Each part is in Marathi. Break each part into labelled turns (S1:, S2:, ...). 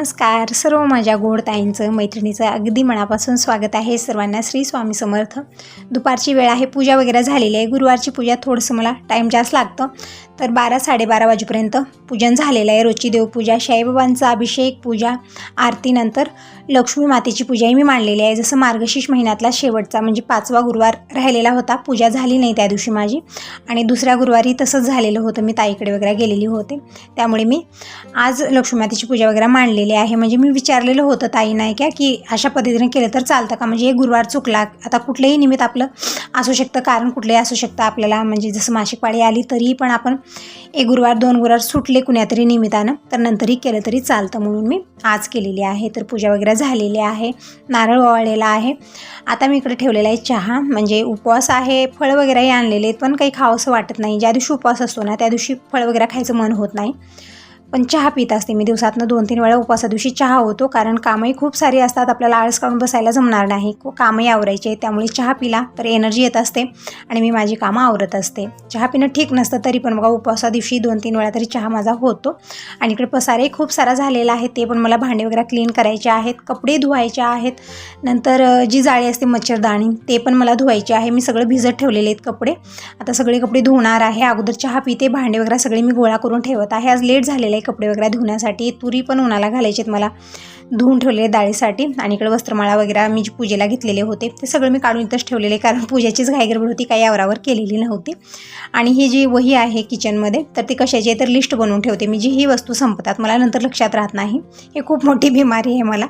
S1: नमस्कार सर्व माझ्या गोड ताईंचं मैत्रिणीचं अगदी मनापासून स्वागत आहे सर्वांना. श्री स्वामी समर्थ. दुपारची वेळ आहे, पूजा वगैरे झालेली आहे. गुरुवारची पूजा थोडंसं मला टाईम जास्त लागतं, तर 12-12:30 वाजेपर्यंत पूजन झालेलं आहे. रोजची देवपूजा, साईबाबांचा अभिषेक, पूजा, आरतीनंतर लक्ष्मी मातेची पूजाही मी मांडलेली आहे. जसं मार्गशीर्ष महिन्यातला शेवटचा म्हणजे 5वा गुरुवार राहिलेला होता, पूजा झाली नाही त्या दिवशी माझी, आणि दुसऱ्या गुरुवारी तसंच झालेलं होतं. मी ताईकडे वगैरे गेलेली होते, त्यामुळे मी आज लक्ष्मी मातेची पूजा वगैरे मांडलेली आहे. म्हणजे मी विचारलेलं होतं ताई नाही का की अशा पद्धतीने केलं तर चालतं का, म्हणजे हे गुरुवार चुकला, आता कुठलंही निमित्त आपलं असू शकतं, कारण कुठलंही असू शकतं आपल्याला, म्हणजे जसं मासिक पाळी आली तरी पण आपण एक गुरुवार 2 गुरुवार सुटले कुण्यातरी निमित्तानं तर नंतरही केलं तरी चालतं, म्हणून मी आज केलेली आहे. तर पूजा वगैरे झालेली आहे, नारळ ओवाळलेला आहे. आता मी इकडे ठेवलेला आहे चहा, म्हणजे उपवास आहे. फळं वगैरेही आणलेले आहेत, पण काही खावंसं वाटत नाही. ज्या दिवशी उपवास असतो ना त्या दिवशी फळं वगैरे खायचं मन होत नाही, पण चहा पित असते मी. दिवसातनं 2-3 वेळा उपवासा दिवशी चहा होतो, कारण कामही खूप सारी असतात, आपल्याला आळस काढून बसायला जमणार नाही, कामही आवरायचे, त्यामुळे चहा पिला तर एनर्जी येत असते आणि मी माझी कामं आवरत असते. चहा पिणं ठीक नसतं, तरी पण बघा उपवासा दिवशी 2-3 वेळा तरी चहा माझा होतो. आणि इकडे पसारे खूप सारा झालेला आहे, ते पण मला भांडे वगैरे क्लीन करायचे आहेत, कपडे धुवायचे आहेत. नंतर जी जाळी असते मच्छरदाणी ते पण मला धुवायचे आहे. मी सगळं भिजत ठेवलेले आहेत कपडे, आता सगळे कपडे धुणार आहे. अगोदर चहा पिते, भांडे वगैरे सगळे मी गोळा करून ठेवत आहे. आज लेट झालेलं आहे कपडे वगैरे धुण्यासाठी. तुरी पण उन्हाला घालायचे आहेत मला, धुवून ठेवलेले डाळीसाठी. आणि इकडे वस्त्रमाळा वगैरे मी जी पूजेला घेतलेले होते ते सगळं मी काढून इथंच ठेवलेले, कारण पूजेचीच घाईगडबड होती, काही आवरावर केलेली नव्हती. आणि ही जी वही आहे किचनमध्ये, तर ती कशाची आहे तर लिस्ट बनवून ठेवते मी. जी ही वस्तू संपतात मला नंतर लक्षात राहत नाही. हे खूप मोठी बिमारी आहे मला,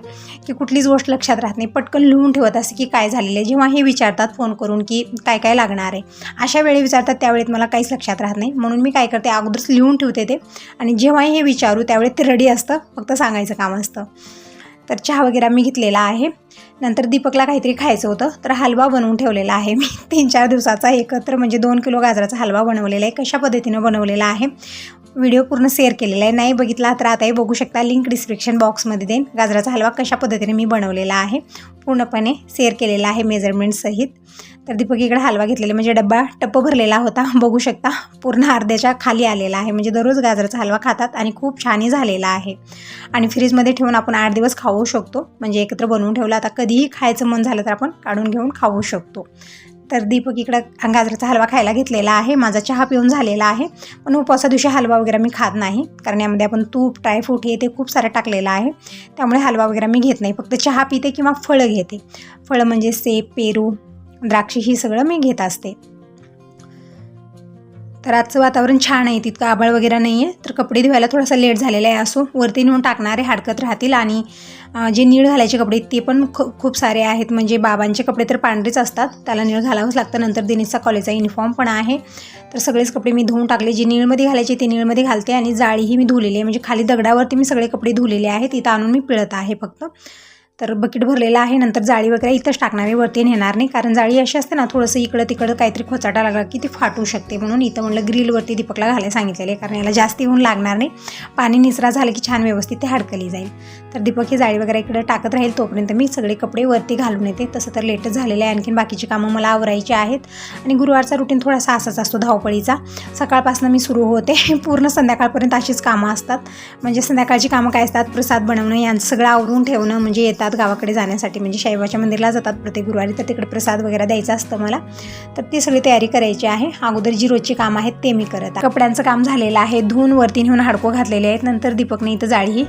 S1: की कुठलीच गोष्ट लक्षात राहत नाही, पटकन लिहून ठेवत असते की काय झालेलं आहे. जेव्हा हे विचारतात फोन करून की काय काय लागणार आहे, अशा वेळी विचारतात, त्यावेळेत मला काहीच लक्षात राहत नाही. म्हणून मी काय करते, अगोदरच लिहून ठेवते ते, आणि जेव्हाही हे विचारू त्यावेळी ते रेडी असतं, फक्त सांगायचं काम असतं. तर चहा वगैरे मी घेतलेला आहे. नंतर दीपकला काहीतरी खायचं होतं, तर हलवा बनवून ठेवलेला आहे मी 3-4 दिवसाचा एकत्र, म्हणजे 2 किलो गाजराचा हलवा बनवलेला आहे. कशा पद्धतीनं बनवलेला आहे व्हिडिओ पूर्ण शेअर केलेला आहे, नाही बघितला तर आताही बघू शकता, लिंक डिस्क्रिप्शन बॉक्समध्ये देईन. गाजराचा हलवा कशा पद्धतीने मी बनवलेला आहे पूर्णपणे शेअर केलेला आहे मेजरमेंटसहित. तर दीपक इकडे हलवा घेतलेला, म्हणजे टप्प भरलेला होता, बघू शकता पूर्ण अर्ध्याच्या खाली आलेला आहे. म्हणजे दररोज गाजराचा हलवा खातात आणि खूप छानही झालेला आहे. आणि फ्रीजमध्ये ठेवून आपण 8 दिवस खाऊ शकतो, म्हणजे एकत्र बनवून ठेवलं, आता कधीही खायचं मन झालं तर आपण काढून घेऊन खाऊ शकतो. तर दीपक इकडं गाजराचा हलवा खायला घेतलेला आहे. माझा चहा पिऊन झालेला आहे, पण उपवासा दिवशी हलवा वगैरे मी खात नाही, कारण यामध्ये आपण तूप, ड्रायफ्रूट हे ते खूप सारं टाकलेलं आहे, त्यामुळे हलवा वगैरे मी घेत नाही. फक्त चहा पिते किंवा फळं घेते. फळं म्हणजे सेब, पेरू, द्राक्षे ही सगळं मी घेत असते. तर आजचं वातावरण छान आहे, तितकं आभाळ वगैरे नाही आहे. तर कपडे धुवायला थोडासा लेट झालेला आहे, असो वरती नेऊन टाकणारे हडकत राहतील. आणि जे नीळ घालायचे कपडे ते पण खूप सारे आहेत, म्हणजे बाबांचे कपडे तर पांढरेच असतात, त्याला नीळ घालावंच लागतं. नंतर दिनेशचा कॉलेजचा युनिफॉर्म पण आहे, तर सगळेच कपडे मी धुवून टाकले. जे नीळमध्ये घालायचे ते नीळमध्ये घालते, आणि जाळीही मी धुलेली आहे, म्हणजे खाली दगडावरती मी सगळे कपडे धुलेले आहेत, इथं आणून मी पिळत आहे फक्त. तर बकेट भरलेला आहे. नंतर जाळी वगैरे इथंच टाकणार आहे, वरती नेणार नाही, कारण जाळी अशी असते ना, थोडंसं इकडं तिकडं काहीतरी खोचाटा लागला की ती फाटू शकते, म्हणून इथं म्हणलं ग्रिलवरती दीपकला घालायला सांगितलेले, कारण याला जास्त ऊन लागणार नाही. पाणी निचरा झालं की छान व्यवस्थित ते हडकली जाईल. तर दीपक ही जाळी वगैरे इकडं टाकत राहील, तोपर्यंत मी सगळे कपडे वरती घालून येते. तसं तर लेटच झालेलं आहे, आणखीन बाकीची कामं मला आवरायची आहेत. आणि गुरुवारचा रुटीन थोडासा असाच असतो धावपळीचा. सकाळपासून मी सुरू होते, पूर्ण संध्याकाळपर्यंत अशीच कामं असतात. म्हणजे संध्याकाळची कामं काय असतात, प्रसाद बनवणं यांचं सगळं आवरून ठेवणं, म्हणजे येतात गावाकडे जाण्यासाठी, म्हणजे साईबाबाच्या मंदिरला जातात प्रत्येक गुरुवारी, तर तिकडे प्रसाद वगैरे द्यायचा असतं मला, तर ती सगळी तयारी करायची आहे. अगोदर जी रोजची कामं आहेत ते मी करत. कपड्यांचं काम झालेलं आहे, धुवून वरती नेऊन हाडको घातलेले आहेत. नंतर दीपकने इथं जाळी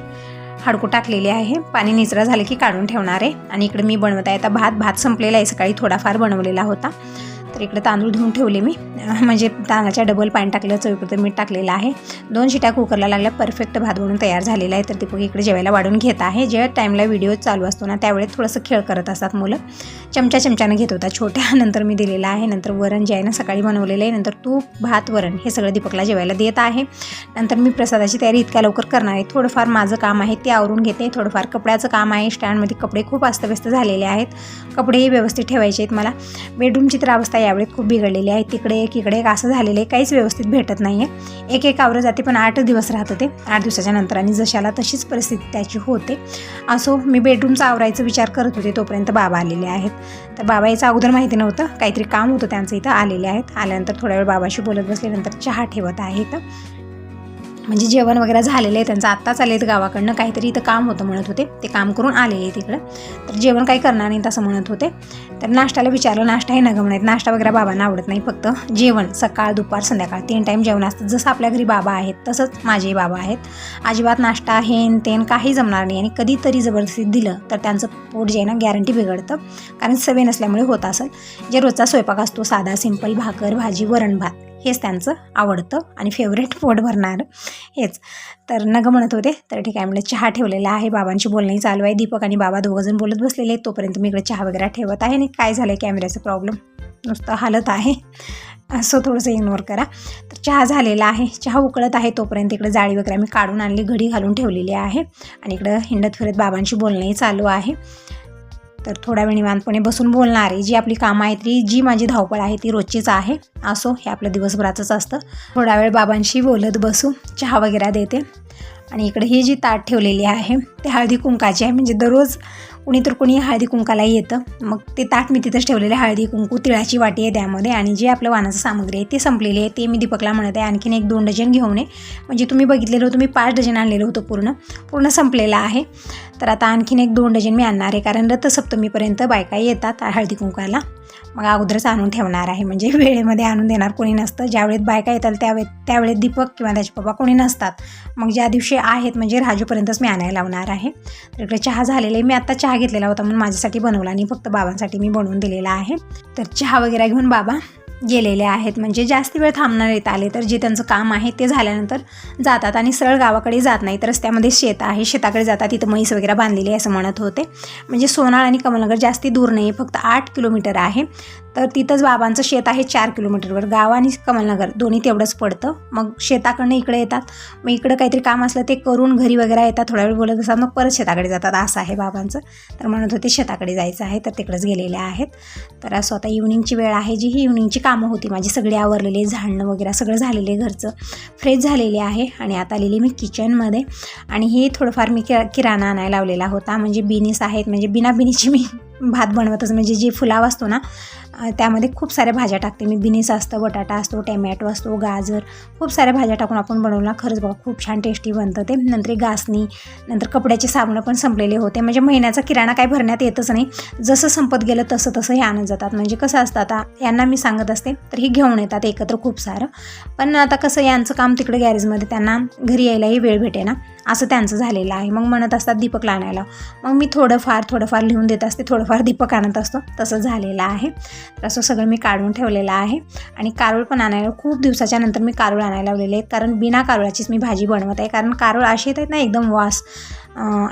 S1: हाडको टाकलेली आहे, पाणी निचरा झालं की काढून ठेवणार आहे. आणि इकडे मी बनवत आहे आता भात संपलेला आहे, सकाळी थोडाफार बनवलेला होता. तर इकडे तांदूळ धुवून ठेवले मी, म्हणजे तांदळाच्या डबल पाणी टाकलं, चवीपुरतं मीठ टाकलेलं आहे. 2 शिट्या कुकरला लागल्या, परफेक्ट भात बनवून तयार झालेला आहे. तर दीपक इकडे जेवायला वाढून घेत आहे. ज्या टाईमला व्हिडिओ चालू असतो ना त्यावेळेस थोडंसं खेळ करत असतात मुलं, चमच्यानं घेत होता छोट्या. नंतर मी दिलेला आहे. नंतर वरण जे आहे ना सकाळी बनवलेलं आहे, नंतर तूप, भात, वरण हे सगळं दीपकला जेवायला देत आहे. नंतर मी प्रसादाची तयारी इतक्या लवकर करणार आहे. थोडंफार माझं काम आहे ते आवरून घेते, थोडंफार कपड्याचं काम आहे. स्टँडमध्ये कपडे खूप अस्तव्यस्त झालेले आहेत, कपडेही व्यवस्थित ठेवायचे आहेत मला. बेडरूमची तर अवस्था यावेळेस खूप बिघडलेली आहे, तिकडे एक इकडे एक असं झालेलं आहे, काहीच व्यवस्थित भेटत नाही आहे. एक आवरं जाते, पण 8 दिवस राहतं ते. 8 दिवसाच्या नंतर आणि जशाला तशीच परिस्थिती त्याची होते. असो मी बेडरूमचा आवरायचा विचार करत होते, तोपर्यंत बाबा आलेले आहेत. तर बाबा याचं अगोदर माहिती नव्हतं, काहीतरी काम होतं त्यांचं, इथं आलेले आहेत. आल्यानंतर थोड्या वेळ बाबाशी बोलत बसले, नंतर चहा ठेवत आहेत. म्हणजे जेवण वगैरे झालेलं आहे त्यांचं. आत्ताच आले आहेत गावाकडनं, काहीतरी इथं काम होतं म्हणत होते, ते काम करून आलेले तिकडं. तर जेवण काही करणार नाही असं म्हणत होते. तर नाश्त्याला विचारलं, नाश्ता हे नगम नाहीत, नाश्ता वगैरे बाबांना आवडत नाही, फक्त जेवण सकाळ दुपार संध्याकाळ 3 टाईम जेवण असतं. जसं आपल्या घरी बाबा आहेत तसंच माझेही बाबा आहेत. अजिबात नाश्ता हेन तेन काही जमणार नाही. आणि कधीतरी जबरदस्ती दिलं तर त्यांचं पोट जे आहे ना गॅरंटी बिघडतं, कारण सवय नसल्यामुळे होत असेल. जे रोजचा स्वयंपाक असतो साधा सिंपल भाकर भाजी वरण भात हेच त्यांचं आवडतं आणि फेवरेट पोट भरणार हेच. तर नग म्हणत होते. तर ठीक आहे म्हटलं, चहा ठेवलेला आहे, बाबांची बोलणंही चालू आहे. दीपक आणि बाबा दोघंजण बोलत बसलेले आहेत. तोपर्यंत मी इकडे चहा वगैरे ठेवत आहे. आणि काय झालं आहे, कॅमेऱ्याचा प्रॉब्लेम नुसतं हालत आहे, असं थोडंसं इग्नोर करा. तर चहा झालेला आहे, चहा उकळत आहे. तोपर्यंत इकडे जाळी वगैरे मी काढून आणली, घडी घालून ठेवलेली आहे. आणि इकडं हिंडत फिरत बाबांची बोलणंही चालू आहे. तर थोडा वेळ निवांतपणे बसून बोलणार आहे. जी आपली कामं आहेत जी माझी धावपळ आहे ती रोजचीच आहे. असो, हे आपलं दिवसभराचंच असतं. थोडा वेळ बाबांशी बोलत बसू, चहा वगैरे देते. आणि इकडे ही जी ताट ठेवलेली आहे ते हळदी कुंकाची आहे. म्हणजे दररोज कुणी तर कुणी हळदी कुंकालाही येतं, मग ते ताट मी तिथंच ठेवलेलं आहे. हळदी कुंकू तिळाची वाटी आहे त्यामध्ये. आणि जे आपलं वाणाचं सामग्री आहे ते संपलेली आहे. ते मी दीपकला म्हणत आहे आणखीन 1-2 डझन घेऊन ये. म्हणजे तुम्ही बघितलेलं होतं मी 5 डझन आणलेलं होतं, पूर्ण संपलेलं आहे. तर आता आणखीन 1-2 डझन मी आणणार आहे, कारण रथसप्तमीपर्यंत बायका येतात हळदी कुंकाला. मग अगोदरच आणून ठेवणार आहे, म्हणजे वेळेमध्ये आणून देणार कोणी नसतं. ज्यावेळेत बायका येतात त्यावेळेत दीपक किंवा त्याचे पप्पा कोणी नसतात. मग ज्या दिवशी आहेत म्हणजे राजूपर्यंतच मी आणायला लावणार आहे. तर इकडे चहा झालेला आहे. मी आत्ता चहा घेतलेला होता म्हणून माझ्यासाठी बनवला आणि फक्त बाबांसाठी मी बनवून दिलेला आहे. तर चहा वगैरे घेऊन बाबा गेलेले आहेत. म्हणजे जास्त वेळ थांबणार आहेत. आले तर जे त्यांचं काम आहे ते झाल्यानंतर जातात आणि सरळ गावाकडे जात नाही, तर रस्त्यामध्ये शेत आहे, शेताकडे जातात. तिथं म्हैस वगैरे बांधलेली आहे असं म्हणत होते. म्हणजे सोनाळ आणि कमलनगर जास्ती दूर नाही, फक्त 8 किलोमीटर आहे. तर तिथंच बाबांचं शेत आहे 4 किलोमीटरवर. गाव आणि कमलनगर दोन्ही तेवढंच पडतं. मग शेताकडनं इकडे येतात, मग इकडं काहीतरी काम असलं ते करून घरी वगैरे येतात, थोडा वेळ बोलत असतात, मग परत शेताकडे जातात. असं आहे बाबांचं. तर म्हणत होते शेताकडे जायचं आहे, तर तिकडेच गेलेले आहेत. तर असं आता इव्हनिंगची वेळ आहे, जी ही इव्हनिंगची कामं होती माझी सगळी आवरलेली, झाडणं वगैरे सगळं झालेले, घरचं फ्रेश झालेले आहे. आणि आता आलेली मी किचनमध्ये. आणि हे थोडंफार मी किराणा आणायला लावलेला होता. म्हणजे बिनीस आहेत, म्हणजे बिना बिनीची मी भात बनवतच, म्हणजे जे फुलाव असतो ना त्यामध्ये खूप साऱ्या भाज्या टाकते मी. बिनीस असतं, बटाटा असतो, टॅमॅटो असतो, गाजर, खूप साऱ्या भाज्या टाकून आपण बनवला. खरंच बघा खूप छान टेस्टी बनतं ते. नंतर घासणी, नंतर कपड्याचे साबणं पण संपलेले होते. म्हणजे महिन्याचा किराणा काय भरण्यात येतच नाही, जसं संपत गेलं तसं हे आणत जातात. म्हणजे कसं असतं, आता यांना मी सांगत असते तर ही घेऊन येतात एकत्र खूप सारं. पण आता कसं यांचं काम तिकडे गॅरेजमध्ये, त्यांना घरी यायलाही वेळ भेटे ना, असं त्यांचं झालेलं आहे. मग म्हणत असतात दीपकला आणायला, मग मी थोडंफार लिहून देत असते, थोडंफार दीपक आणत असतो, तसं झालेलं आहे. तर असं सगळं मी काढून ठेवलेलं आहे. आणि कारोळ पण आणायला खूप दिवसाच्या नंतर मी कारोळ आणायला लावलेले आहेत, कारण बिना कारोळाचीच मी भाजी बनवत आहे. कारण कारोळ असे येत आहेत ना एकदम वास,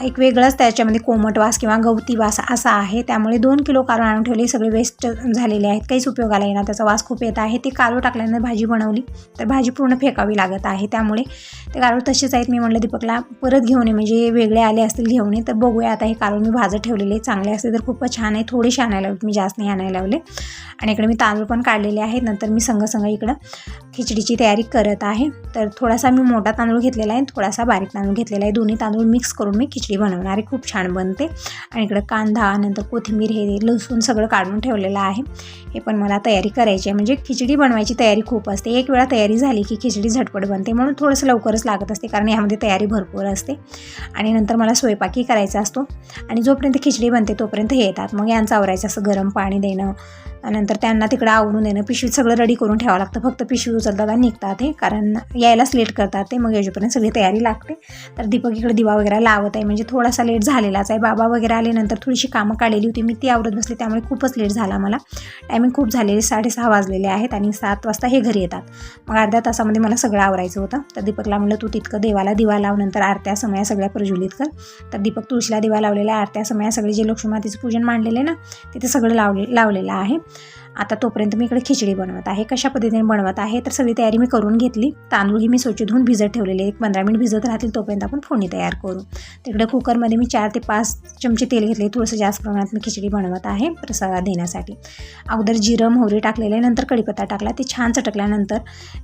S1: एक वेगळंच त्याच्यामध्ये कोमट वास किंवा गवती वास असा आहे. त्यामुळे 2 किलो कारोळ आणून ठेवले, सगळे वेस्ट झालेले आहेत, काहीच उपयोगाला येणार, त्याचा वास खूप येत आहे. ते कारोळ टाकल्यानंतर भाजी बनवली तर भाजी पूर्ण फेकावी लागत आहे. त्यामुळे ते कारोळ तसेच आहेत. मी म्हटलं दीपकला परत घेऊन ये, म्हणजे वेगळे आले असतील घेऊन ये. तर बघूया आता. हे कारोळ मी भाजत ठेवलेले, चांगले असते तर खूपच छान आहे. थोडेसे आणायला लावले, मी जास्त नाही आणायला लावले. आणि इकडे मी तांदूळ पण काढलेले आहेत. नंतर मी संग इकडं खिचडीची तयारी करत आहे. तर थोडासा मी मोठा तांदूळ घेतलेला आहे, थोडासा बारीक तांदूळ घेतलेला आहे. दोन्ही तांदूळ मिक्स करून मी खिचडी बनवणार आहे, खूप छान बनते. आणि इकडं कांदा, नंतर कोथिंबीर, हे लसूण सगळं काढून ठेवलेलं आहे. हे पण मला तयारी करायची आहे. म्हणजे खिचडी बनवायची तयारी खूप असते. एक वेळा तयारी झाली की खिचडी झटपट बनते, म्हणून थोडंसं लवकरच लागत असते, कारण यामध्ये तयारी भरपूर असते. आणि नंतर मला स्वयंपाकही करायचा असतो. आणि जोपर्यंत खिचडी बनते तोपर्यंत हे येतात. मग यांचं आवरायचं असं, गरम पाणी देणं, नंतर त्यांना तिकडं आवरून देणं, पिशवीत सगळं रेडी करून ठेवावं लागतं. फक्त पिशवी उचलतात आणि निघतात हे, कारण यायलाच लेट करतात ते. मग याच्यापर्यंत सगळी तयारी लागते. तर दीपक इकडे दिवा वगैरे लावत आहे, म्हणजे थोडासा लेट झालेलाच आहे. बाबा वगैरे आल्यानंतर थोडीशी कामं काढलेली होती, मी ती आवरत बसली, त्यामुळे खूपच लेट झाला मला. टायमिंग खूप झालेली, 6:30 वाजलेले आहेत आणि 7 वाजता हे घरी येतात. मग अर्ध्या तासामध्ये मला सगळं आवरायचं होतं. तर दीपकला म्हणलं तू तितकं देवाला दिवा लाव, नंतर आरत्या समया सगळ्या प्रज्वलित कर. तर दीपक तुळशीला दिवा लावलेला, आरत्या समया सगळे जे लक्ष्मी मातेचं पूजन मांडलेले ना तिथे सगळं लावलेलं आहे. आता तोपर्यंत मी इकडे खिचडी बनवत आहे. कशा पद्धतीने बनवत आहे तर सगळी तयारी मी करून घेतली. तांदूळ ही मी स्वच्छ धुवून भिजत ठेवलेले, 15 मिनिट भिजत राहतील, तोपर्यंत आपण फोडणी तयार करू. तिकडे कुकरमध्ये मी 4 ते 5 चमचे तेल घेतले, थोडंसं जास्त प्रमाणात मी खिचडी बनवत आहे प्रसाद देण्यासाठी. अगोदर जिरं मोहरी टाकलेले, नंतर कढीपत्ता टाकला, ते छान चटकल्यानंतर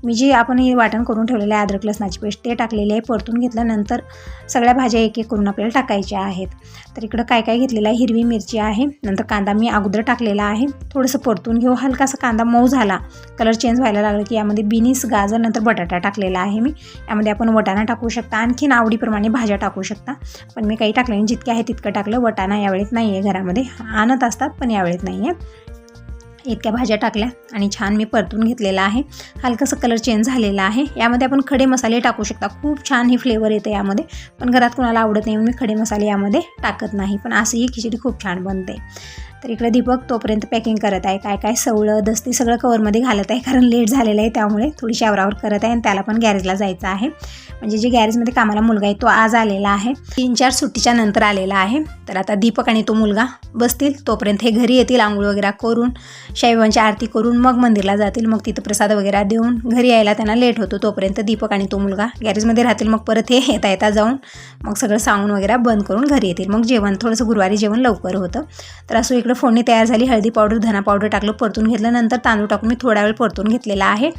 S1: मी जे आपण हे वाटण करून ठेवलेले आहे अद्रक लसणाची पेस्ट ते टाकलेले आहे, परतून घेतलं. नंतर सगळ्या भाज्या एक एक करून आपल्याला टाकायच्या आहेत. तर इकडं काय घेतलेलं आहे, हिरवी मिरची आहे, नंतर कांदा मी अगोदर टाकलेला आहे, थोडंसं परतून घेऊ. हलकासा कांदा मऊ झाला, कलर चेंज व्हायला लागला की यामध्ये बीन्स, गाजर, नंतर बटाटा टाकलेला आहे मी. यामध्ये आपण वाटाणा टाकू शकता, आणखीन आवडीप्रमाणे भाज्या टाकू शकता, पण मी काही टाकलं नाही, जितके आहे तितकं टाकलं. वाटाणा यावेळेत नाही आहे घरामध्ये, आणत असतात पण यावेळेत नाही आहे. इतक्या भाज्या टाकल्या आणि छान मी परतून घेतलेला आहे. हलकासा कलर चेंज झालेला आहे. यामध्ये आपण खडे मसाले टाकू शकता, खूप छान ही फ्लेवर येते यामध्ये, पण घरात कोणाला आवडत नाही मी खडे मसाले यामध्ये टाकत नाही, पण अशी ही खिचडी खूप छान बनते. तर इकडे दीपक तोपर्यंत पॅकिंग करत आहे, काय काय सवळं दस्ती सगळं कवरमध्ये घालत आहे, कारण लेट झालेलं आहे त्यामुळे थोडीशी आवरावर करत आहे. आणि त्याला पण गॅरेजला जायचं आहे, म्हणजे जे गॅरेजमध्ये कामाला मुलगा आहे तो आज आलेला आहे, 3-4 सुट्टीच्या नंतर आलेला आहे. तर आता दीपक आणि तो मुलगा बसतील, तोपर्यंत हे घरी येतील, आंघोळ वगैरे करून शैवांची आरती करून मग मंदिरला जातील. मग तिथं प्रसाद वगैरे देऊन घरी यायला त्यांना लेट होतो. तोपर्यंत दीपक आणि तो मुलगा गॅरेजमध्ये राहतील. मग परत हे येता जाऊन मग सगळं सांगून वगैरे बंद करून घरी येतील. मग जेवण थोडंसं गुरुवारी जेवण लवकर होतं. तर असं इकडं फोडणी तयार झाली, हळदी पावडर, धना पावडर टाकलं, परतून घेतलं. नंतर तांदूळ टाकून मी थोडा वेळ परतून घेतलेला आहे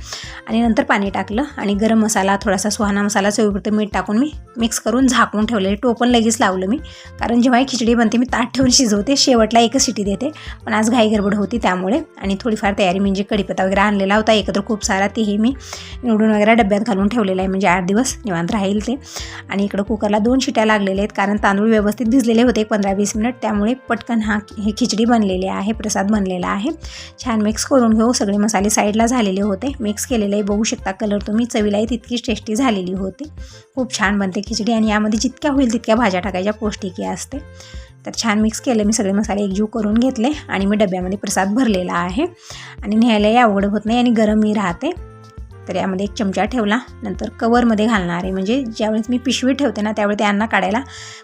S1: आणि नंतर पाणी टाकलं आणि गरम मसाला, थोडासा सुहाना मसाला, चवीपुरतं मीठ टाकून मी मिक्स करून झाकून ठेवलेले. टोपण लगेच लावलं मी, कारण जेव्हा खिचडी बनते मी ताट ठेवून शिजवते, शेवटला एकच शिटी देते, पण आज घाई गडबड होती त्यामुळे. आणि थोडीफार तयारी म्हणजे कढीपत्ता वगैरे आणलेला होता एकत्र खूप सारा, तेही मी निवडून वगैरे डब्यात घालून ठेवलेला आहे, म्हणजे 8 दिवस निवांत राहील ते. आणि इकडं कुकरला 2 शिट्या लागलेल्या आहेत, कारण तांदूळ व्यवस्थित भिजलेले होते 15-20 मिनिट, त्यामुळे पटकन ही खिचडी बनलेली आहे, प्रसाद बनलेला आहे. छान मिक्स करून घेऊ. सगळे मसाले साईडला झालेले होते, मिक्स केलेले आहे, बघू शकता कलर तुम्ही. चवीलाही तितकीच टेस्टी झालेली होती, खूप छान बनते खिचडी. आणि यामध्ये जितक्या होईल तितक्या भाज्या टाकायच्या, पौष्टिक असते. तर छान मिक्स केले मी, सगळे मसाले एकजीव करून घेतले आणि मी डब्यामध्ये प्रसाद भरलेला आहे. आणि न्यायलाही अवघड होत नाही आणि गरम मी राहते. तर यामध्ये 1 चमचा ठेवला, नंतर कवरमध्ये घालणार आहे, म्हणजे ज्यावेळेस मी पिशवी ठेवते ना त्यावेळी त्यांना काढायला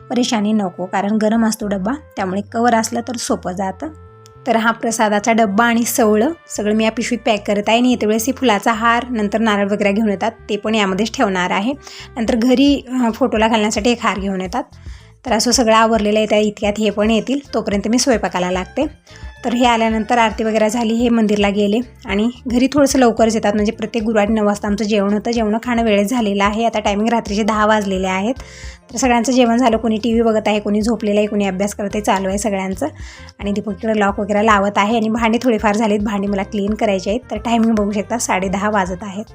S1: परेशानी नको, कारण गरम असतो डब्बा, त्यामुळे कवर असलं तर सोपं जातं. तर हा प्रसादाचा डब्बा आणि सवळं सगळं मी या पिशवीत पॅक करत आहे. आणि येते वेळेस फुलाचा हार, नंतर नारळ वगैरे घेऊन येतात, ते पण यामध्येच ठेवणार आहे. नंतर घरी फोटोला घालण्यासाठी एक हार घेऊन येतात. तर असं सगळं आवरलेलं आहे, त्या इतक्यात हे पण येतील, तोपर्यंत मी स्वयंपाकाला लागते. तर हे आल्यानंतर आरती वगैरे झाली, हे मंदिरला गेले आणि घरी थोडंसं लवकरच येतात, म्हणजे प्रत्येक गुरुवारी 9 वाजता आमचं जेवण होतं. जेवण खाणं वेळेत झालेलं आहे, आता टायमिंग रात्रीचे 10 वाजलेले आहेत. तर सगळ्यांचं जेवण झालं, कोणी TV बघत आहे, कोणी झोपलेलं आहे, कोणी अभ्यास करत आहे, चालू आहे सगळ्यांचं. आणि दीपककडे लॉक वगैरे लावत आहे आणि भांडी थोडीफार झालीत, भांडी मला क्लीन करायची आहेत. तर टायमिंग बघू शकता 10:30 वाजत आहेत.